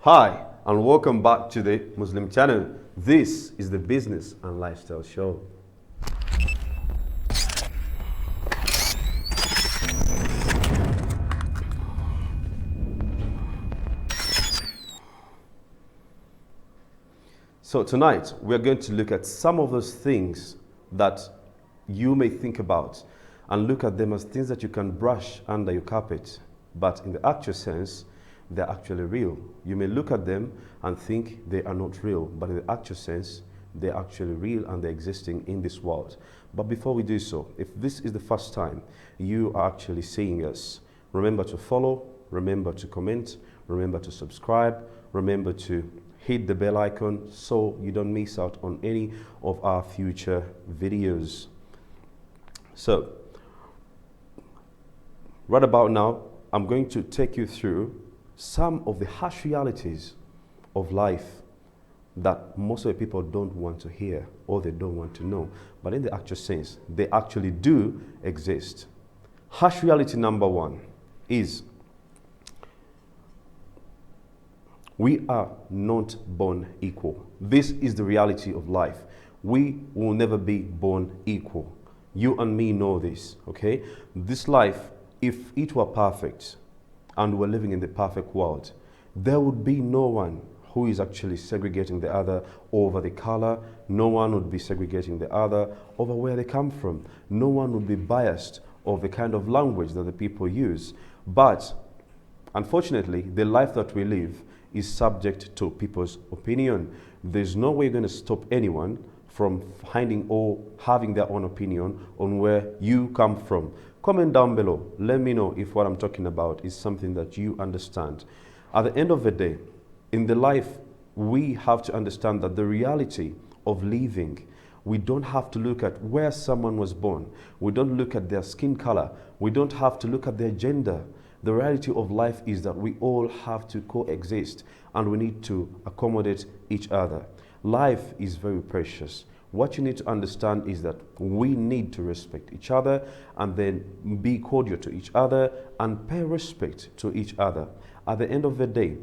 Hi, and welcome back to the Muslim channel. This is the Business and Lifestyle Show. So tonight, we're going to look at some of those things that you may think about and look at them as things that you can brush under your carpet, but in the actual sense, they're actually real. You may look at them and think they are not real, but in the actual sense, they're actually real and they're existing in this world. But before we do so, if this is the first time you are actually seeing us, remember to follow, remember to comment, remember to subscribe, remember to hit the bell icon so you don't miss out on any of our future videos. So, right about now, I'm going to take you through some of the harsh realities of life that most of the people don't want to hear or they don't want to know. But in the actual sense, they actually do exist. Harsh reality number one is we are not born equal. This is the reality of life. We will never be born equal. You and me know this, okay? This life, if it were perfect and we're living in the perfect world, there would be no one who is actually segregating the other over the color. No one would be segregating the other over where they come from. No one would be biased of the kind of language that the people use. But unfortunately, the life that we live is subject to people's opinion. There's no way you're going to stop anyone from finding or having their own opinion on where you come from. Comment down below. Let me know if what I'm talking about is something that you understand. At the end of the day, in the life, we have to understand that the reality of living, we don't have to look at where someone was born. We don't look at their skin color. We don't have to look at their gender. The reality of life is that we all have to coexist and we need to accommodate each other. Life is very precious. What you need to understand is that we need to respect each other and then be cordial to each other and pay respect to each other. At the end of the day,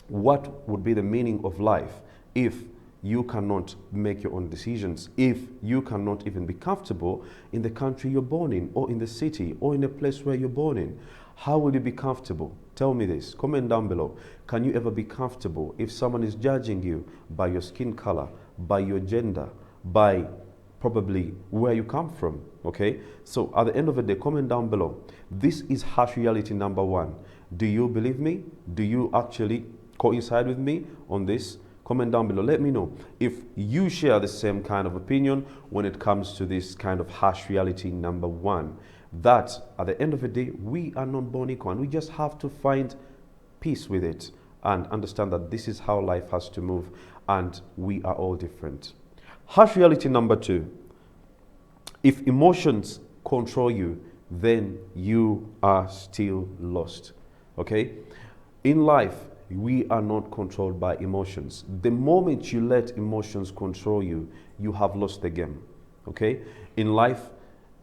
what would be the meaning of life if you cannot make your own decisions, if you cannot even be comfortable in the country you're born in, or in the city, or in a place where you're born in? How will you be comfortable? Tell me this. Comment down below. Can you ever be comfortable if someone is judging you by your skin color, by your gender, by probably where you come from? Okay? So at the end of the day, comment down below. This is harsh reality number one. Do you believe me? Do you actually coincide with me on this? Comment down below. Let me know if you share the same kind of opinion when it comes to this kind of harsh reality number one. That at the end of the day, we are not born equal and we just have to find peace with it and understand that this is how life has to move and we are all different. Harsh reality number two, if emotions control you, then you are still lost. Okay? In life, we are not controlled by emotions. The moment you let emotions control you, you have lost the game. Okay? In life,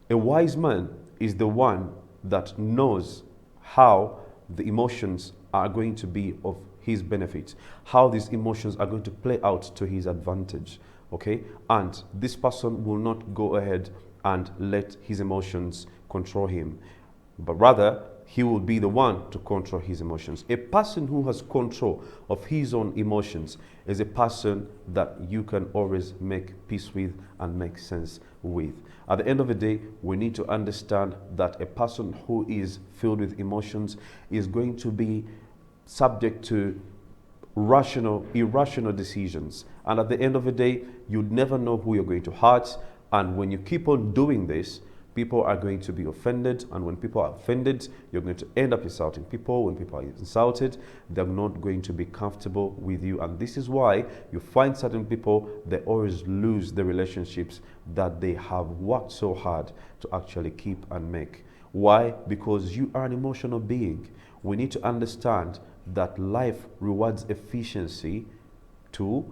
a wise man is the one that knows how the emotions are going to be of his benefit, how these emotions are going to play out to his advantage. Okay? And this person will not go ahead and let his emotions control him, but rather he will be the one to control his emotions. A person who has control of his own emotions is a person that you can always make peace with and make sense with. At the end of the day, we need to understand that a person who is filled with emotions is going to be subject to irrational decisions. And at the end of the day, you never know who you're going to hurt. And when you keep on doing this, people are going to be offended, and when people are offended, you're going to end up insulting people. When people are insulted, they're not going to be comfortable with you, and this is why you find certain people, they always lose the relationships that they have worked so hard to actually keep and make. Why? Because you are an emotional being. We need to understand that life rewards efficiency to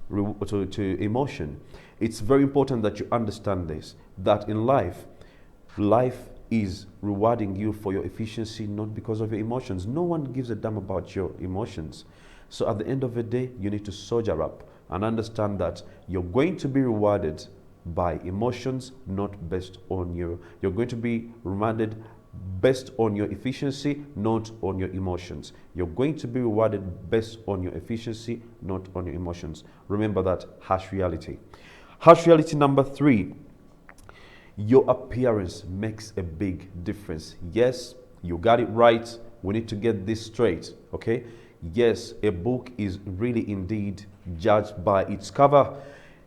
emotion. It's very important that you understand this, that in life is rewarding you for your efficiency, not because of your emotions. No one gives a damn about your emotions. So at the end of the day, you need to soldier up and understand that you're going to be rewarded by emotions, not based on you're going to be rewarded based on your efficiency, not on your emotions. You're going to be rewarded based on your efficiency, not on your emotions. Remember that. Harsh reality. Harsh reality number 3. Your appearance makes a big difference. Yes, you got it right. We need to get this straight, okay? Yes, a book is really indeed judged by its cover.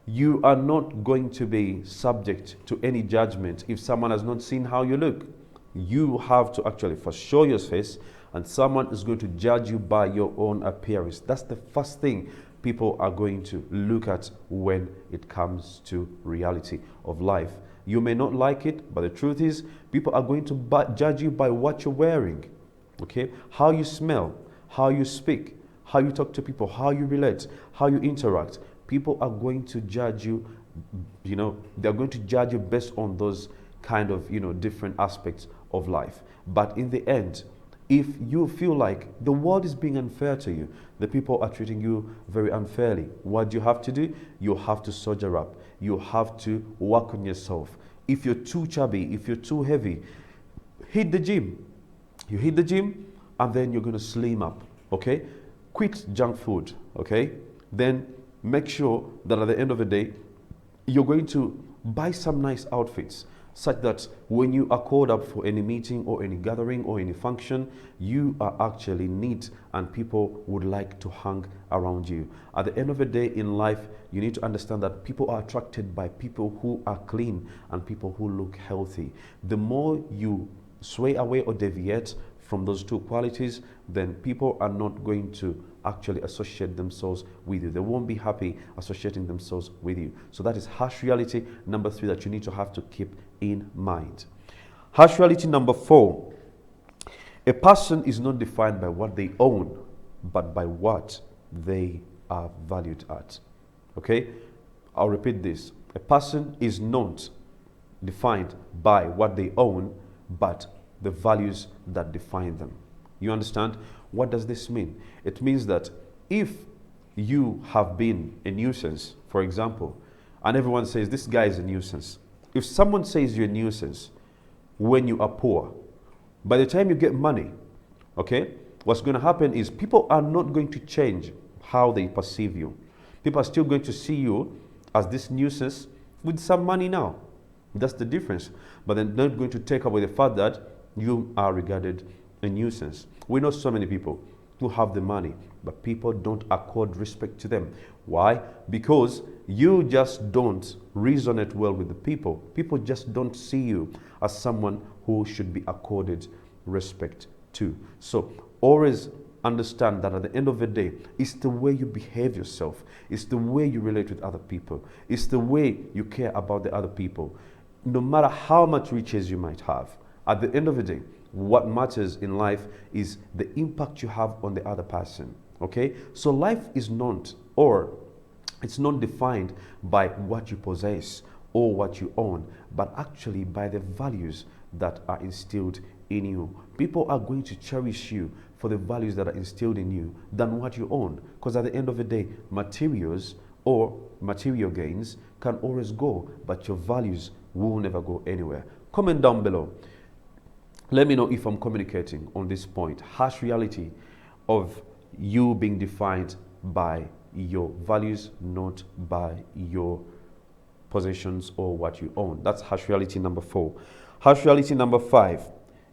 You are not going to be subject to any judgment if someone has not seen how you look. You have to actually first show your face, and someone is going to judge you by your own appearance. That's the first thing people are going to look at when it comes to reality of life. You may not like it, but the truth is, people are going to judge you by what you're wearing, okay? How you smell, how you speak, how you talk to people, how you relate, how you interact. People are going to judge you, they're going to judge you based on those kind of, different aspects of life. But in the end, if you feel like the world is being unfair to you, the people are treating you very unfairly, what do you have to do? You have to soldier up. You have to work on yourself. If you're too chubby, if you're too heavy, hit the gym. You hit the gym, and then you're going to slim up, okay? Quit junk food, okay? Then make sure that at the end of the day, you're going to buy some nice outfits, such that when you are called up for any meeting or any gathering or any function, you are actually neat and people would like to hang around you. At the end of the day in life, you need to understand that people are attracted by people who are clean and people who look healthy. The more you sway away or deviate from those two qualities, then people are not going to actually associate themselves with you. They won't be happy associating themselves with you. So that is harsh reality number 3 that you need to have to keep in mind. Harsh reality number 4. A person is not defined by what they own, but by what they are valued at. Okay? I'll repeat this. A person is not defined by what they own, but the values that define them. You understand? What does this mean? It means that if you have been a nuisance, for example, and everyone says this guy is a nuisance. If someone says you're a nuisance when you are poor, by the time you get money, okay, what's going to happen is people are not going to change how they perceive you. People are still going to see you as this nuisance with some money now. That's the difference. But they're not going to take away the fact that you are regarded a nuisance. We know so many people who have the money, but people don't accord respect to them. Why? Because you just don't resonate well with the people. People just don't see you as someone who should be accorded respect to. So always understand that at the end of the day, it's the way you behave yourself. It's the way you relate with other people. It's the way you care about the other people. No matter how much riches you might have, at the end of the day, what matters in life is the impact you have on the other person. Okay? So life is not, or it's not defined by what you possess or what you own, but actually by the values that are instilled in you. People are going to cherish you for the values that are instilled in you than what you own. Because at the end of the day, materials or material gains can always go, but your values will never go anywhere. Comment down below. Let me know if I'm communicating on this point. Harsh reality of you being defined by your values, not by your possessions or what you own. That's harsh reality number 4. Harsh reality number 5.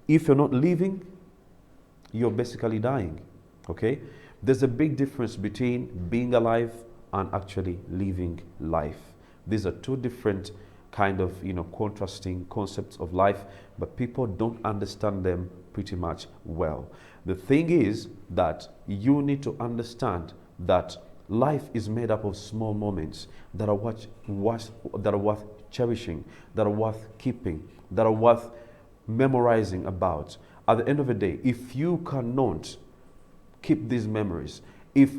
If you're not living, you're basically dying. Okay? There's a big difference between being alive and actually living life. These are two different kind of contrasting concepts of life, but people don't understand them pretty much well. The thing is that you need to understand that life is made up of small moments that are worth cherishing, that are worth keeping, that are worth memorizing about. At the end of the day, if you cannot keep these memories, if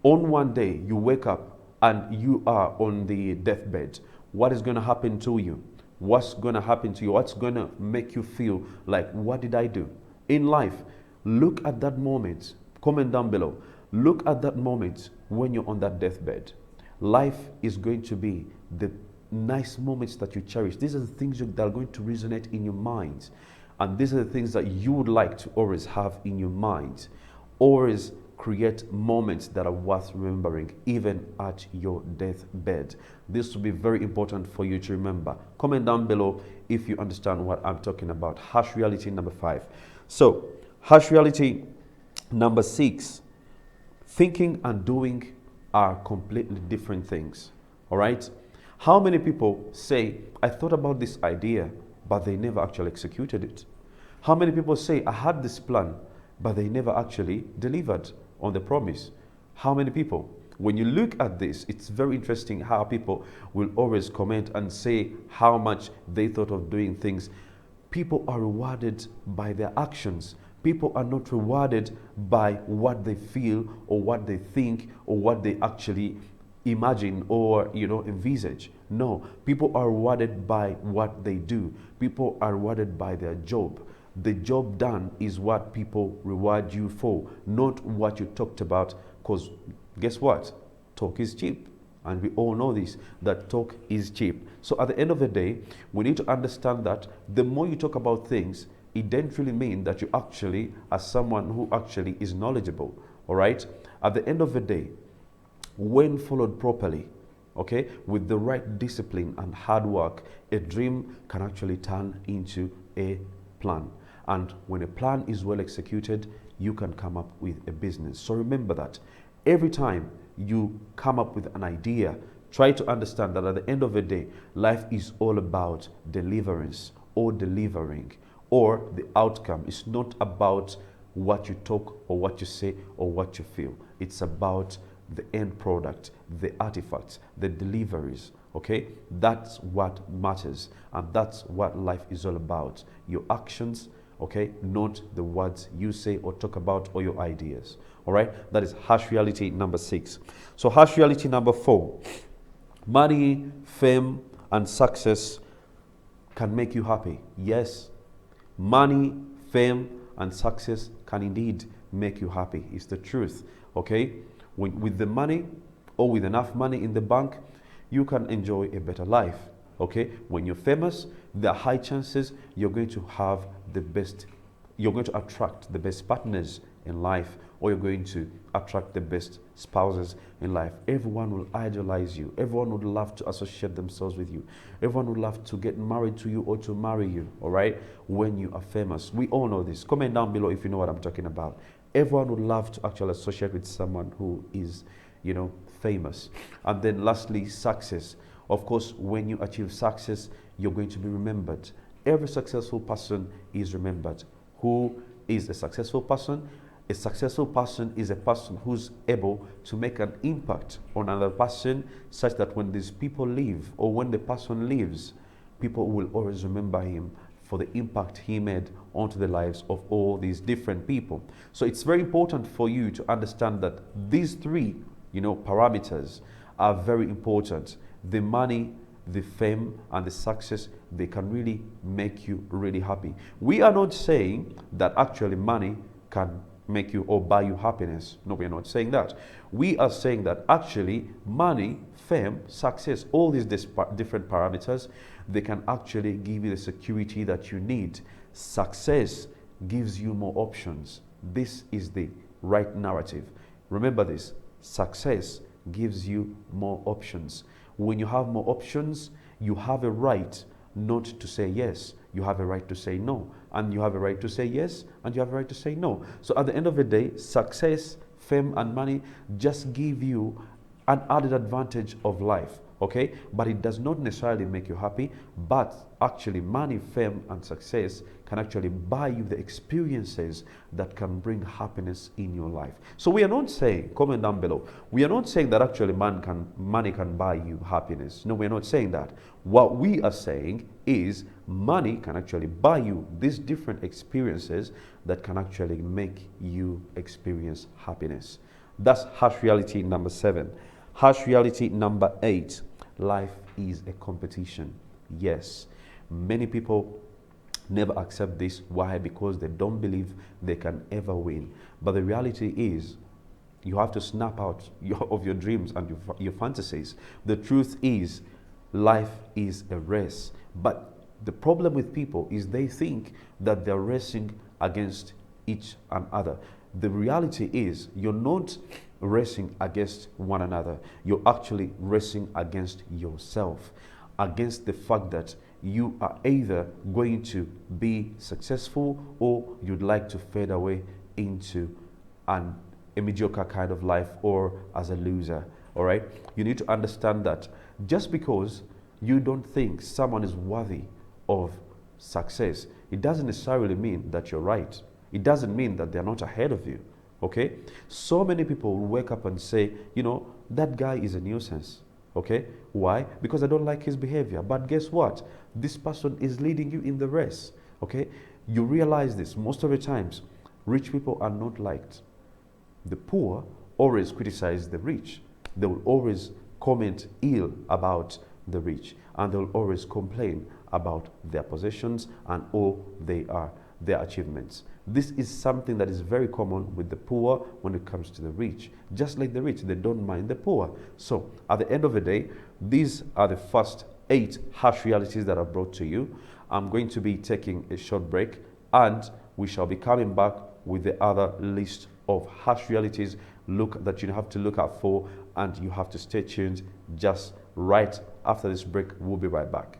on one day you wake up and you are on the deathbed, what is going to happen to you? What's going to happen to you? What's going to make you feel like, what did I do? In life, look at that moment. Comment down below. Look at that moment when you're on that deathbed. Life is going to be the nice moments that you cherish. These are the things that are going to resonate in your mind. And these are the things that you would like to always have in your mind. Always create moments that are worth remembering, even at your deathbed. This will be very important for you to remember. Comment down below if you understand what I'm talking about. Harsh reality number 5. So, harsh reality number 6. Thinking and doing are completely different things. All right? How many people say, I thought about this idea, but they never actually executed it? How many people say, I had this plan, but they never actually delivered on the promise? How many people? When you look at this, it's very interesting how people will always comment and say how much they thought of doing things. People are rewarded by their actions. People are not rewarded by what they feel or what they think or what they actually imagine or envisage. No, people are rewarded by what they do. People are rewarded by their job. The job done is what people reward you for, not what you talked about, because guess what? Talk is cheap. And we all know this, that talk is cheap. So at the end of the day, we need to understand that the more you talk about things, it doesn't really mean that you actually are someone who actually is knowledgeable. All right? At the end of the day, when followed properly, okay, with the right discipline and hard work, a dream can actually turn into a plan. And when a plan is well executed, you can come up with a business. So remember that every time you come up with an idea, try to understand that at the end of the day, life is all about deliverance or delivering, or the outcome. It's not about what you talk or what you say or what you feel. It's about the end product, the artifacts, the deliveries. Okay, that's what matters, and that's what life is all about. Your actions, okay, not the words you say or talk about or your ideas. All right, that is harsh reality number 6. So harsh reality number 4. Money, fame, and success can make you happy. Yes, money, fame, and success can indeed make you happy. It's the truth. Okay, with the money or with enough money in the bank, you can enjoy a better life. Okay, when you're famous, there are high chances you're going to have the best, you're going to attract the best partners in life, or you're going to attract the best spouses in life. Everyone will idolize you. Everyone would love to associate themselves with you. Everyone would love to get married to you or to marry you, all right, when you are famous. We all know this. Comment down below if you know what I'm talking about. Everyone would love to actually associate with someone who is, famous. And then lastly, success. Of course, when you achieve success, you're going to be remembered. Every successful person is remembered. Who is a successful person? A successful person is a person who's able to make an impact on another person, such that when these people leave or when the person leaves, people will always remember him for the impact he made onto the lives of all these different people. So it's very important for you to understand that these 3, parameters are very important. The money, the fame, and the success, they can really make you really happy. We are not saying that actually money can make you or buy you happiness. No, we are not saying that. We are saying that actually money, fame, success, all these different parameters, they can actually give you the security that you need. Success gives you more options. This is the right narrative. Remember this. Success gives you more options. When you have more options, you have a right not to say yes. You have a right to say no. And you have a right to say yes, and you have a right to say no. So at the end of the day, success, fame, and money just give you an added advantage of life. Okay, but it does not necessarily make you happy. But actually money, fame, and success can actually buy you the experiences that can bring happiness in your life. So we are not saying, comment down below, we are not saying that actually money can buy you happiness. No, we are not saying that. What we are saying is money can actually buy you these different experiences that can actually make you experience happiness. That's harsh reality number 7. Harsh reality number 8. Life is a competition. Yes, many people never accept this. Why? Because they don't believe they can ever win. But the reality is, You have to snap out of your dreams and your fantasies. The truth is, life is a race. But the problem with people is they think that they're racing against each another. The reality is, you're not racing against one another. You're actually racing against yourself, against the fact that you are either going to be successful or you'd like to fade away into a mediocre kind of life or as a loser. All right? You need to understand that just because you don't think someone is worthy of success, it doesn't necessarily mean that you're right. It doesn't mean that they're not ahead of you. Okay? So many people will wake up and say, you know, that guy is a nuisance. Okay? Why? Because I don't like his behavior. But guess what? This person is leading you in the race. Okay? You realize this. Most of the times, rich people are not liked. The poor always criticize the rich. They will always comment ill about the rich. And they will always complain about their possessions and all they are, their achievements. This is something that is very common with the poor when it comes to the rich. Just like the rich, they don't mind the poor. So at the end of the day, these are the first 8 harsh realities that I've brought to you. I'm going to be taking a short break, and we shall be coming back with the other list of harsh realities that you have to look out for, and you have to stay tuned just right after this break. We'll be right back.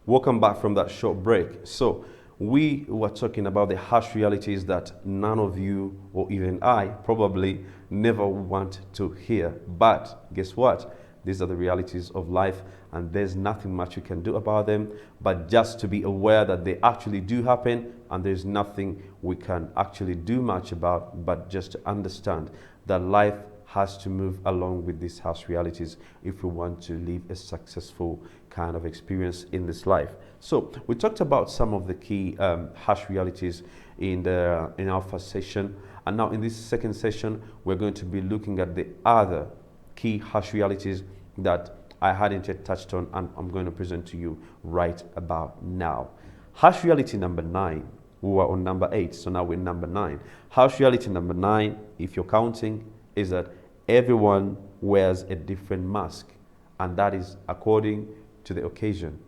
Welcome back from that short break. So we were talking about the harsh realities that none of you or even I probably never want to hear. But guess what? These are the realities of life, and there's nothing much you can do about them, but just to be aware that they actually do happen, and there's nothing we can actually do much about, but just to understand that life has to move along with these harsh realities if we want to live a successful kind of experience in this life. So we talked about some of the key harsh realities in our first session, and now in this second session we're going to be looking at the other key harsh realities that I hadn't yet touched on, and I'm going to present to you right about now. Harsh reality number 9. We were on number 8, so now we're number 9. Harsh reality number 9, if you're counting, is that everyone wears a different mask, and that is according to the occasion,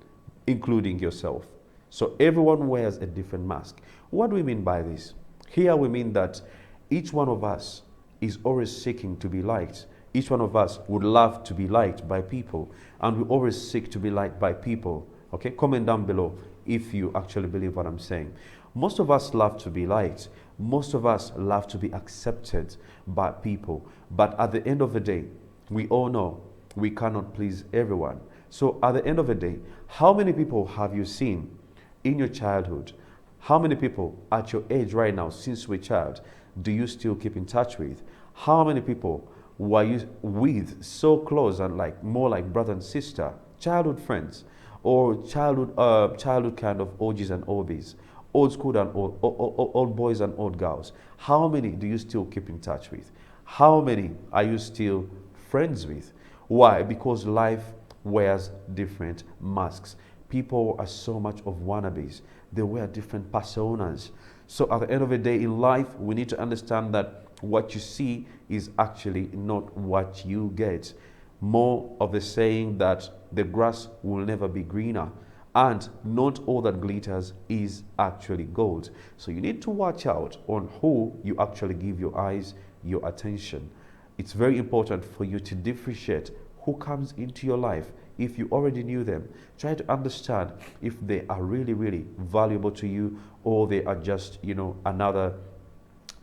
including yourself. So everyone wears a different mask. What do we mean by this? Here we mean that each one of us is always seeking to be liked. Each one of us would love to be liked by people, and we always seek to be liked by people. Okay, comment down below if you actually believe what I'm saying. Most of us love to be liked. Most of us love to be accepted by people. But at the end of the day, we all know we cannot please everyone. So at the end of the day, how many people have you seen in your childhood? How many people at your age right now, since we're a child, do you still keep in touch with? How many people were you with so close and like more like brother and sister, childhood friends, or childhood kind of OGs and OBs, old school and old boys and old girls? How many do you still keep in touch with? How many are you still friends with? Why? Because life wears different masks. People are so much of wannabes. They wear different personas. So at the end of the day in life, we need to understand that what you see is actually not what you get. More of the saying that the grass will never be greener, and not all that glitters is actually gold. So you need to watch out on who you actually give your eyes, your attention. It's very important for you to differentiate who comes into your life. If you already knew them, try to understand if they are really, really valuable to you, or they are just, you know, another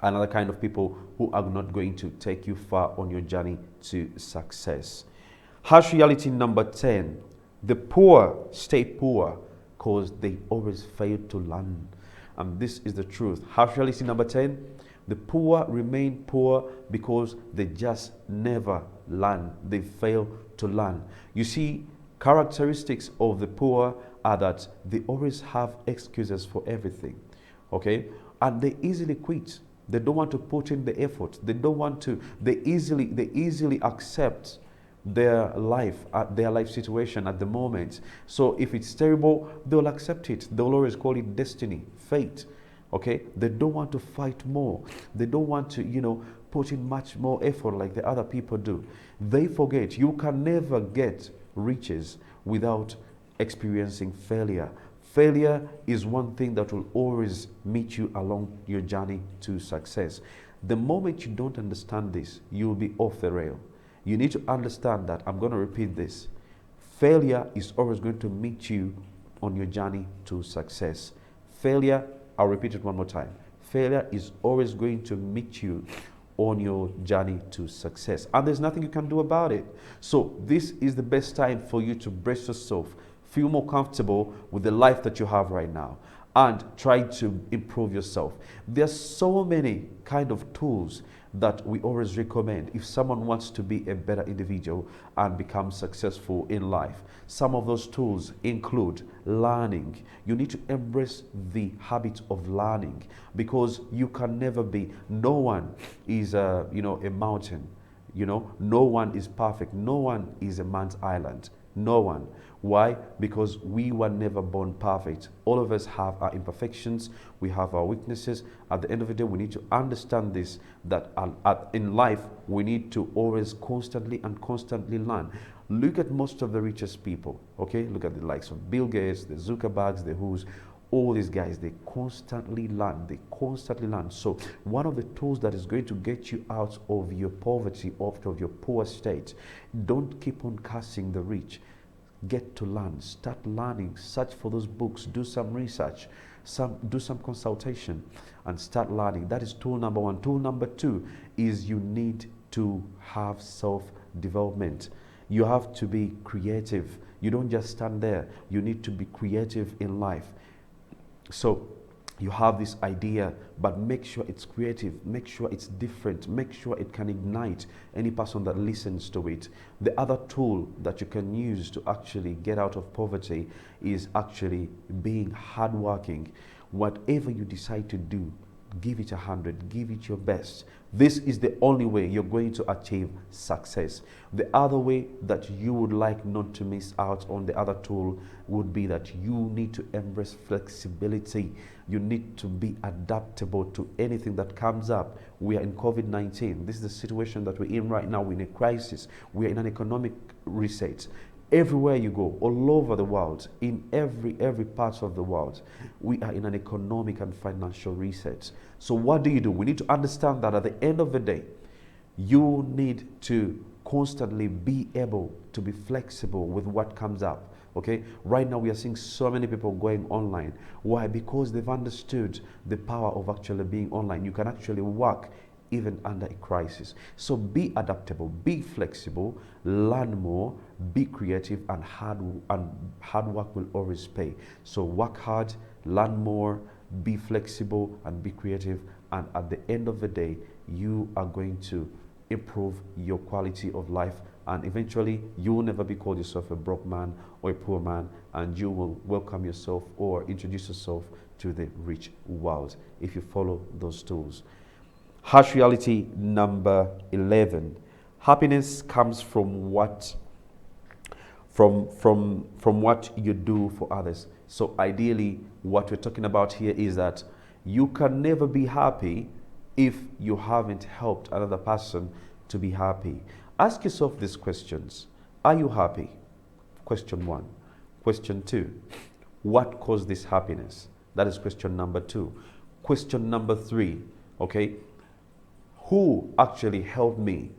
kind of people who are not going to take you far on your journey to success. Harsh reality number 10. The poor stay poor because they always fail to learn. And this is the truth. Harsh reality number 10. The poor remain poor because they just never learn. They fail to learn. You see, characteristics of the poor are that they always have excuses for everything, okay? And they easily quit. They don't want to put in the effort. They don't want to. They easily accept their life situation at the moment. So if it's terrible, they'll accept it. They'll always call it destiny, fate. Okay? They don't want to fight more. They don't want to, put in much more effort like the other people do. They forget you can never get riches without experiencing failure. Failure is one thing that will always meet you along your journey to success. The moment you don't understand this, you'll be off the rail. You need to understand that, I'm going to repeat this, failure is always going to meet you on your journey to success. Failure, I'll repeat it one more time. Failure is always going to meet you on your journey to success. And there's nothing you can do about it. So this is the best time for you to brace yourself, feel more comfortable with the life that you have right now, and try to improve yourself. There's so many kind of tools that we always recommend if someone wants to be a better individual and become successful in life. Some of those tools include learning. You need to embrace the habit of learning, because you can never be, no one is a mountain. No one is perfect. No one is a man's island. No one. Why? Because we were never born perfect. All of us have our imperfections. We have our weaknesses. At the end of the day, we need to understand this, that in life, we need to always constantly learn. Look at most of the richest people, okay? Look at the likes of Bill Gates, the Zuckerbergs, the Who's, all these guys, they constantly learn. So one of the tools that is going to get you out of your poverty, out of your poor state, don't keep on cursing the rich. Get to learn, start learning, search for those books, do some research, do some consultation, and start learning. That is tool number one. Tool number two is you need to have self-development. You have to be creative. You don't just stand there. You need to be creative in life. So you have this idea, but make sure it's creative, make sure it's different, make sure it can ignite any person that listens to it. The other tool that you can use to actually get out of poverty is actually being hardworking. Whatever you decide to do, give it 100, give it your best. This is the only way you're going to achieve success. The other way that you would like not to miss out on the other tool would be that you need to embrace flexibility. You need to be adaptable to anything that comes up. We are in COVID-19. This is the situation that we're in right now. We're in a crisis. We are in an economic reset. Everywhere you go, all over the world, in every part of the world, we are in an economic and financial reset. So what do? We need to understand that at the end of the day, you need to constantly be able to be flexible with what comes up. Okay, right now we are seeing so many people going online. Why? Because they've understood the power of actually being online. You can actually work even under a crisis. So be adaptable, be flexible, learn more, be creative, and hard work will always pay. So work hard, learn more, be flexible, and be creative. And at the end of the day, you are going to improve your quality of life, and eventually you will never be called yourself a broke man or a poor man, and you will welcome yourself or introduce yourself to the rich world if you follow those tools. Harsh reality number 11. Happiness comes from what you do for others. So ideally, what we're talking about here is that you can never be happy if you haven't helped another person to be happy. Ask yourself these questions. Are you happy? Question 1. Question 2. What caused this happiness? That is question number 2. Question number 3. Okay. Who actually helped me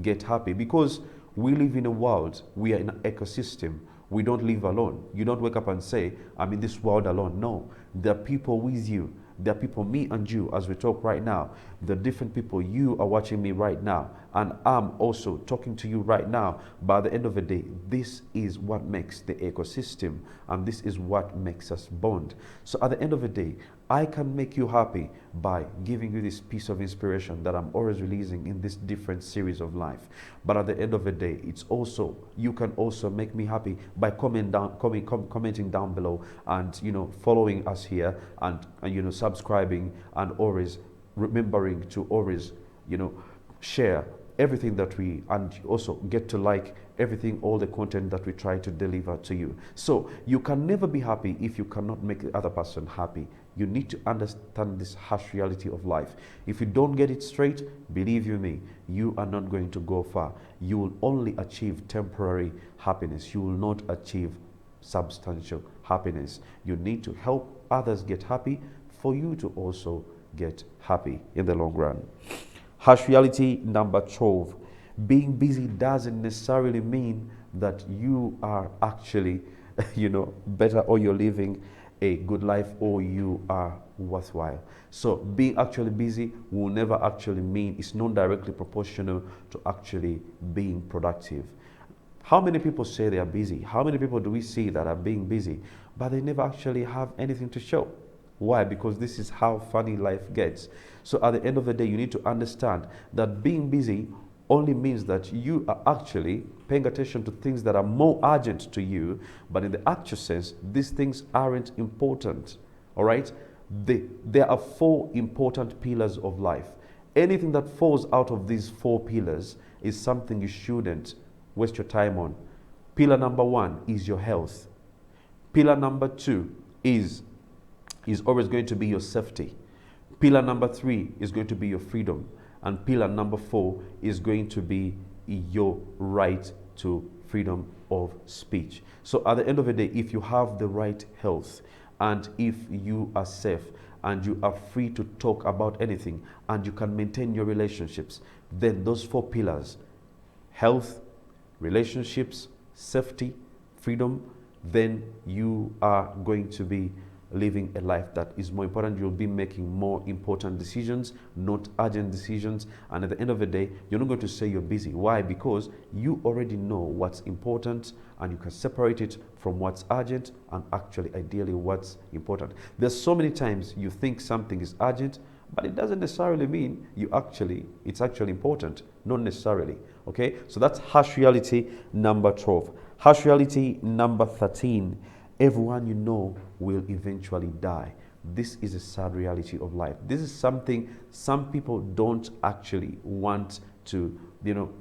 get happy? Because we live in a world, we are in an ecosystem. We don't live alone. You don't wake up and say, I'm in this world alone. No, there are people with you. There are people, me and you, as we talk right now. There are different people. You are watching me right now, and I'm also talking to you right now. By the end of the day, this is what makes the ecosystem, and this is what makes us bond. So at the end of the day, I can make you happy by giving you this piece of inspiration that I'm always releasing in this different series of life. But at the end of the day, it's also, you can also make me happy by commenting down below, and following us here, and subscribing, and always remembering to always share everything that we, and also get to like everything, all the content that we try to deliver to you. So you can never be happy if you cannot make the other person happy. You need to understand this harsh reality of life. If you don't get it straight, believe you me, you are not going to go far. You will only achieve temporary happiness. You will not achieve substantial happiness. You need to help others get happy for you to also get happy in the long run. Harsh reality number 12. Being busy doesn't necessarily mean that you are actually, better, or you're living a good life, or you are worthwhile. So being actually busy will never actually mean, it's not directly proportional to actually being productive. How many people say they are busy? How many people do we see that are being busy, but they never actually have anything to show? Why? Because this is how funny life gets. So at the end of the day, you need to understand that being busy only means that you are actually paying attention to things that are more urgent to you, but in the actual sense, these things aren't important. All right? There are 4 important pillars of life. Anything that falls out of these 4 pillars is something you shouldn't waste your time on. Pillar number 1 is your health. Pillar number 2 is always going to be your safety. Pillar number 3 is going to be your freedom. And pillar number 4 is going to be your right to freedom of speech. So at the end of the day, if you have the right health, and if you are safe, and you are free to talk about anything, and you can maintain your relationships, then those 4 pillars, health, relationships, safety, freedom, then you are going to be living a life that is more important. You'll be making more important decisions, not urgent decisions. And at the end of the day, you're not going to say you're busy. Why? Because you already know what's important, and you can separate it from what's urgent and actually, ideally, what's important. There's so many times you think something is urgent, but it doesn't necessarily mean it's actually important. Not necessarily. Okay? So that's harsh reality number 12. Harsh reality number 13. Everyone you know will eventually die. This is a sad reality of life. This is something some people don't actually want to,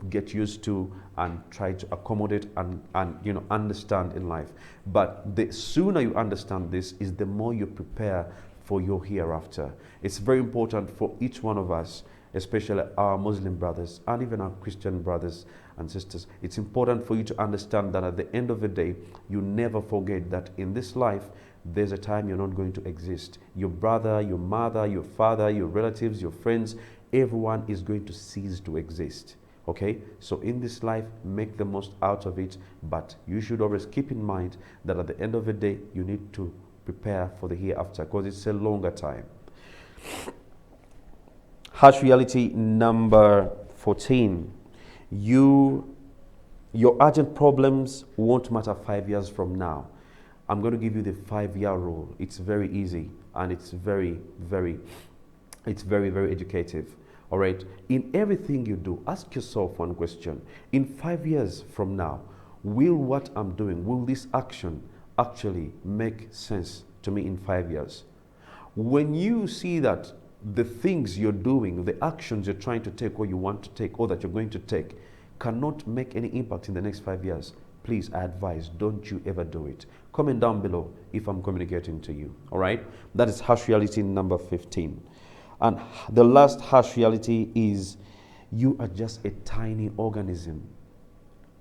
get used to and try to accommodate and understand in life. But the sooner you understand this, is the more you prepare for your hereafter. It's very important for each one of us, especially our Muslim brothers and even our Christian brothers and sisters. It's important for you to understand that at the end of the day, you never forget that in this life, there's a time you're not going to exist. Your brother, your mother, your father, your relatives, your friends, everyone is going to cease to exist. Okay? So in this life, make the most out of it, but you should always keep in mind that at the end of the day, you need to prepare for the hereafter, because it's a longer time. Harsh reality number 14. Your urgent problems won't matter 5 years from now. I'm going to give you the 5-year rule. It's very easy, and it's very, very educative. All right? In everything you do, ask yourself one question. In 5 years from now, will this action actually make sense to me in 5 years? When you see that the things you're doing, the actions you're trying to take, or you want to take, or that you're going to take, cannot make any impact in the next 5 years, please, I advise, don't you ever do it. Comment down below if I'm communicating to you. All right? That is harsh reality number 15. And the last harsh reality is you are just a tiny organism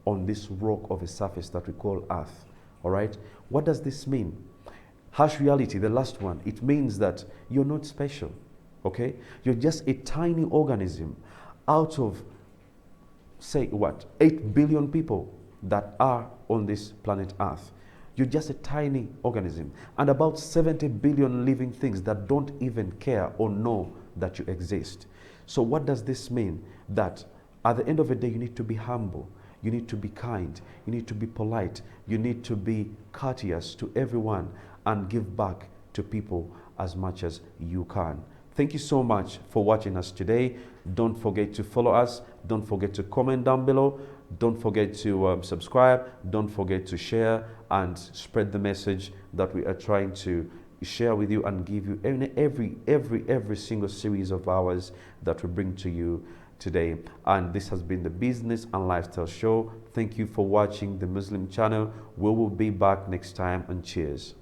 on this rock of a surface that we call Earth. All right? What does this mean? Harsh reality, the last one, it means that you're not special. Okay? You're just a tiny organism out of, say, 8 billion people that are on this planet Earth. You're just a tiny organism, and about 70 billion living things that don't even care or know that you exist. So what does this mean? That at the end of the day, you need to be humble. You need to be kind. You need to be polite. You need to be courteous to everyone and give back to people as much as you can. Thank you so much for watching us today. Don't forget to follow us. Don't forget to comment down below. Don't forget to subscribe. Don't forget to share and spread the message that we are trying to share with you and give you every single series of hours that we bring to you today. And this has been the Business and Lifestyle Show. Thank you for watching the Muslim channel. We will be back next time, and cheers.